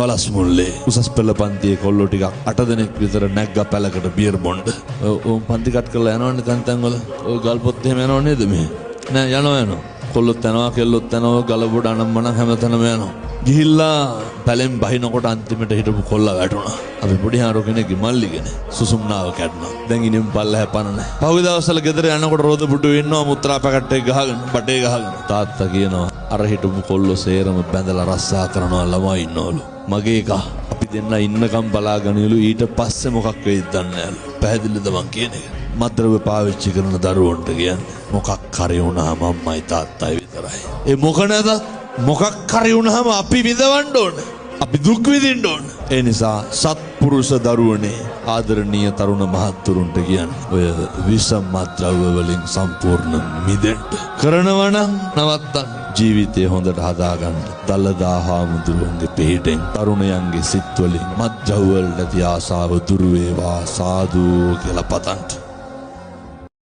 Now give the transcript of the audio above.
වලස් මුල්ලේ උසස් පෙළ පන්තියේ කොල්ලෝ ටිකක් 8 දෙනෙක් විතර නැග්ගා පැලකට බියර් බොන්ඩ්. ඔව් පන්ති කට් කරලා යනවනේ තැන් තැන් වල. ඔය ගල්පොත් එහෙම යනව නේද මේ? නෑ යනවා. කොල්ලොත් යනවා කෙල්ලොත් යනවා ගලබොඩ අනම්මන හැමතැනම යනවා. ගිහිල්ලා පැලෙන් බහිනකොට අන්තිමට හිටපු කොල්ලා වැටුණා. අපි පොඩි හාරෝ කෙනෙක්ගේ මල්ලිගෙන සුසුම්නාව කැඩුණා. දැන් ඉනින් පල්ලෙහා පන නැහැ. පහුගිය දවස්වල ගෙදර යනකොට රෝද පුටු ඉන්නවා මුත්‍රා පැකට් එක ගහගෙන බටේ ගහගෙන. තාත්තා කියනවා අර හිටපු කොල්ලෝ සේරම බැඳලා රස්සා කරනවා ළමයි ඉන්නවලු. මගේ එක අපි දෙන්න ඉන්නකම් බලාගනියලු ඊට පස්සේ මොකක් වෙයිද දන්නේ නැලු. පැහැදිලිද මං කියන එක? මද්ද්‍රව්‍ය පාවිච්චි කරන දරුවන්ට කියන්නේ මොකක් හරි වුණාම අම්මයි තාත්තයි විතරයි. ඒ මොක නැද? මොකක් හරි වුණාම අපි විඳවන්න ඕන. අපි දුක් විඳින්න ඕන. ඒ නිසා සත්පුරුෂ දරුවනේ ආදරණීය තරුණ මහත්තුරුන්ට කියන්නේ ඔය විෂම මද්ද්‍රව්‍ය වලින් සම්පූර්ණ මිදෙන්න. කරනවා නම් නවත්තන්න. ජීවිතය හොඳට හදාගන්න. දලදා හාමුදුරුවන්ගේ පිහිටෙන් තරුණයන්ගේ සිත් වලින් මද්ද්‍රව්‍ය වලට ආසාව දුරු වේවා සාදු කියලා පතන්න.